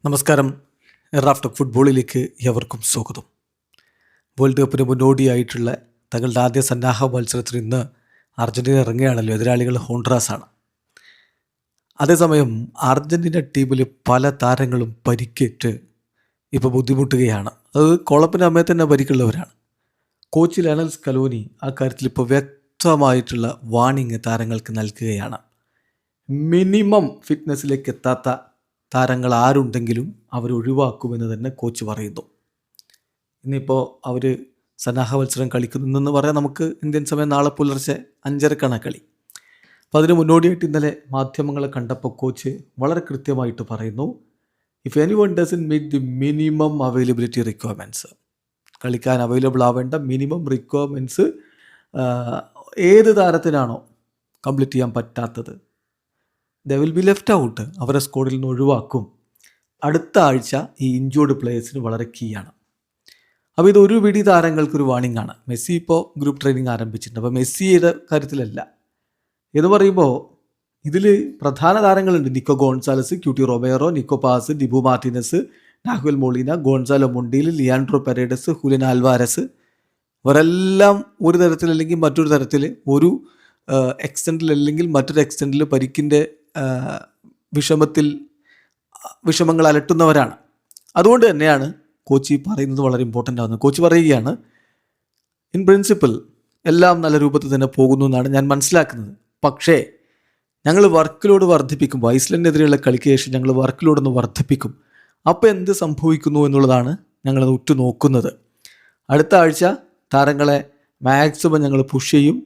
നമസ്കാരം. റാഫ്റ്റോക്ക് ഫുട്ബോളിലേക്ക് എവർക്കും സ്വാഗതം. വേൾഡ് കപ്പിന് മുന്നോടിയായിട്ടുള്ള തങ്ങളുടെ ആദ്യ സന്നാഹ മത്സരത്തിൽ ഇന്ന് അർജൻറ്റീന ഇറങ്ങുകയാണല്ലോ. എതിരാളികൾ ഹോണ്ട്രാസാണ്. അതേസമയം അർജൻറ്റീന ടീമിൽ പല താരങ്ങളും പരിക്കേറ്റ് ഇപ്പോൾ ബുദ്ധിമുട്ടുകയാണ്. അത് കോളപ്പിന് അമ്മയെ തന്നെ പരിക്കുള്ളവരാണ്. കോച്ച് ലയണൽ സ്കലോനി ആ കാര്യത്തിൽ ഇപ്പോൾ വ്യക്തമായിട്ടുള്ള വാണിംഗ് താരങ്ങൾക്ക് നൽകുകയാണ്. മിനിമം ഫിറ്റ്നസ്സിലേക്ക് എത്താത്ത താരങ്ങൾ ആരുണ്ടെങ്കിലും അവർ ഒഴിവാക്കുമെന്ന് തന്നെ കോച്ച് പറയുന്നു. ഇന്നിപ്പോൾ അവർ സന്നാഹ മത്സരം കളിക്കുന്നെന്ന് പറയാൻ നമുക്ക് ഇന്ത്യൻ സമയം നാളെ പുലർച്ചെ 5:30 കളി. അപ്പോൾ അതിന് മുന്നോടിയായിട്ട് ഇന്നലെ മാധ്യമങ്ങളെ കണ്ടപ്പോൾ കോച്ച് വളരെ കൃത്യമായിട്ട് പറയുന്നു, if any one doesn't meet the minimum availability requirements, കളിക്കാൻ അവൈലബിൾ ആവേണ്ട മിനിമം റിക്വയർമെൻറ്റ്സ് ഏത് താരത്തിനാണോ കംപ്ലീറ്റ് ചെയ്യാൻ പറ്റാത്തത്, they will be left out, അവരെ സ്ക്വാഡിൽ നിന്ന് ഒഴിവാക്കും. അടുത്ത ആഴ്ച ഈ ഇഞ്ചോർഡ് പ്ലേയേഴ്സിന് വളരെ കീയാണ്. അപ്പോൾ ഇതൊരു പിടി താരങ്ങൾക്കൊരു വാണിംഗ് ആണ്. മെസ്സി ഇപ്പോൾ ഗ്രൂപ്പ് ട്രെയിനിങ് ആരംഭിച്ചിട്ടുണ്ട്. അപ്പോൾ മെസ്സിയുടെ കാര്യത്തിലല്ല എന്ന് പറയുമ്പോൾ ഇതിൽ പ്രധാന താരങ്ങളുണ്ട്. Nico Gonzalez, Cuti Romero, Nico Paz, Dibu Martinez, Nahuel Molina, Gonzalo Montiel, Leandro Paredes, Julian Alvarez, ഇവരെല്ലാം ഒരു തരത്തിൽ അല്ലെങ്കിൽ മറ്റൊരു തരത്തിൽ ഒരു എക്സ്റ്റൻറ്റിൽ അല്ലെങ്കിൽ മറ്റൊരു എക്സ്റ്റൻറ്റിൽ പരിക്കിൻ്റെ വിഷമങ്ങൾ അലട്ടുന്നവരാണ്. അതുകൊണ്ട് തന്നെയാണ് കോച്ച് പറയുന്നത് വളരെ ഇമ്പോർട്ടൻ്റ് ആവുന്നത്. കോച്ച് പറയുകയാണ്, ഇൻ പ്രിൻസിപ്പിൾ എല്ലാം നല്ല രൂപത്തിൽ തന്നെ പോകുന്നു എന്നാണ് ഞാൻ മനസ്സിലാക്കുന്നത്. പക്ഷേ ഞങ്ങൾ വർക്ക് ലോഡ് വർദ്ധിപ്പിക്കുമ്പോൾ, ഐസ്ലൻഡിനെതിരെയുള്ള കളിക്ക് ശേഷം ഞങ്ങൾ വർക്ക് ലോഡൊന്ന് വർദ്ധിപ്പിക്കും. അപ്പോൾ എന്ത് സംഭവിക്കുന്നു എന്നുള്ളതാണ് ഞങ്ങളത് ഉറ്റുനോക്കുന്നത്. അടുത്ത ആഴ്ച താരങ്ങളെ മാക്സിമം ഞങ്ങൾ പുഷ് ചെയ്യും.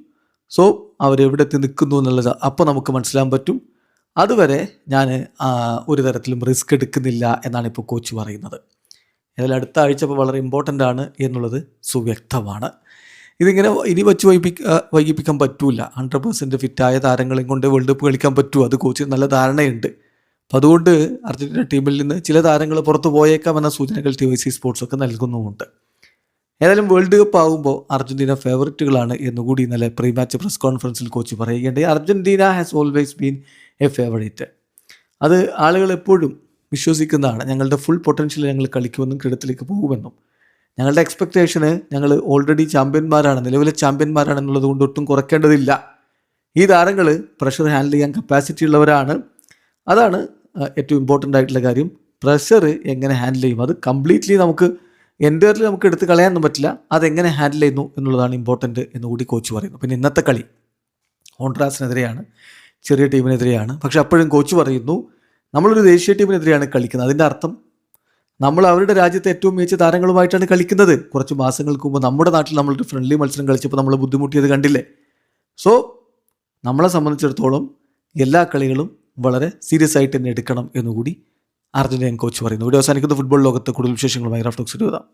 സോ അവരെവിടെ എത്തി നിൽക്കുന്നു എന്നുള്ളത് അപ്പോൾ നമുക്ക് മനസ്സിലാൻ പറ്റും. അതുവരെ ഞാൻ ഒരു തരത്തിലും റിസ്ക് എടുക്കുന്നില്ല എന്നാണ് ഇപ്പോൾ കോച്ച് പറയുന്നത്. ഏതായാലും അടുത്ത ആഴ്ച ഇപ്പോൾ വളരെ ഇമ്പോർട്ടൻ്റ് ആണ് എന്നുള്ളത് സുവ്യക്തമാണ്. ഇതിങ്ങനെ ഇനി വച്ച് വൈകിപ്പിക്കാൻ പറ്റൂല. 100% ഫിറ്റായ താരങ്ങളെയും കൊണ്ട് വേൾഡ് കപ്പ് കളിക്കാൻ പറ്റുമോ, അത് കോച്ചിന് നല്ല ധാരണയുണ്ട്. അപ്പോൾ അതുകൊണ്ട് അർജൻറ്റീന ടീമിൽ നിന്ന് ചില താരങ്ങൾ പുറത്ത് പോയേക്കാം എന്ന സൂചനകൾ TYC സ്പോർട്സൊക്കെ നൽകുന്നുമുണ്ട്. ഏതായാലും വേൾഡ് കപ്പ് ആകുമ്പോൾ അർജൻറ്റീന ഫേവറേറ്റുകളാണ് എന്നുകൂടി ഇന്നലെ പ്രീ മാച്ച് പ്രസ് കോൺഫറൻസിൽ കോച്ച് പറയുകയുണ്ടായി. Argentina has always been A favourite. അത് ആളുകൾ എപ്പോഴും വിശ്വസിക്കുന്നതാണ്. ഞങ്ങളുടെ ഫുൾ പൊട്ടൻഷ്യൽ ഞങ്ങൾ കളിക്കുമെന്നും ക്രീഡത്തിലേക്ക് പോകുമെന്നും. ഞങ്ങളുടെ എക്സ്പെക്റ്റേഷന് ഞങ്ങൾ ഓൾറെഡി ചാമ്പ്യന്മാരാണ്, നിലവിലെ ചാമ്പ്യന്മാരാണെന്നുള്ളത് കൊണ്ട് ഒട്ടും കുറയ്ക്കേണ്ടതില്ല. ഈ താരങ്ങൾ പ്രഷർ ഹാൻഡിൽ ചെയ്യാൻ കപ്പാസിറ്റി ഉള്ളവരാണ്. അതാണ് ഏറ്റവും ഇമ്പോർട്ടൻ്റ് ആയിട്ടുള്ള കാര്യം. പ്രഷർ എങ്ങനെ ഹാൻഡിൽ ചെയ്യും, അത് കംപ്ലീറ്റ്ലി നമുക്ക് എൻ്റയർലി നമുക്ക് എടുത്ത് കളയാനൊന്നും പറ്റില്ല. അതെങ്ങനെ ഹാൻഡിൽ ചെയ്യുന്നു എന്നുള്ളതാണ് ഇമ്പോർട്ടൻറ്റ് എന്നുകൂടി കോച്ച് പറയുന്നു. പിന്നെ ഇന്നത്തെ കളി ഹോണ്ട്രാസിനെതിരെയാണ്, ചെറിയ ടീമിനെതിരെയാണ്. പക്ഷെ അപ്പോഴും കോച്ച് പറയുന്നു, നമ്മളൊരു ദേശീയ ടീമിനെതിരെയാണ് കളിക്കുന്നത്. അതിൻ്റെ അർത്ഥം നമ്മൾ അവരുടെ രാജ്യത്തെ ഏറ്റവും മികച്ച താരങ്ങളുമായിട്ടാണ് കളിക്കുന്നത്. കുറച്ച് മാസങ്ങൾക്ക് മുമ്പ് നമ്മുടെ നാട്ടിൽ നമ്മളൊരു ഫ്രണ്ട്ലി മത്സരം കളിച്ചപ്പോൾ നമ്മൾ ബുദ്ധിമുട്ടിയത് കണ്ടില്ലേ. സോ നമ്മളെ സംബന്ധിച്ചിടത്തോളം എല്ലാ കളികളും വളരെ സീരിയസ് ആയിട്ട് തന്നെ എടുക്കണം എന്നുകൂടി അർജൻറ്റീനൻ കോച്ച് പറയുന്നു. വീഡിയോ അവസാനിക്കുന്ന ഫുട്ബോൾ ലോകത്ത് കൂടുതൽ വിശേഷങ്ങളുമായി റാഫ്റ്റോക്സ് എഴുതാം.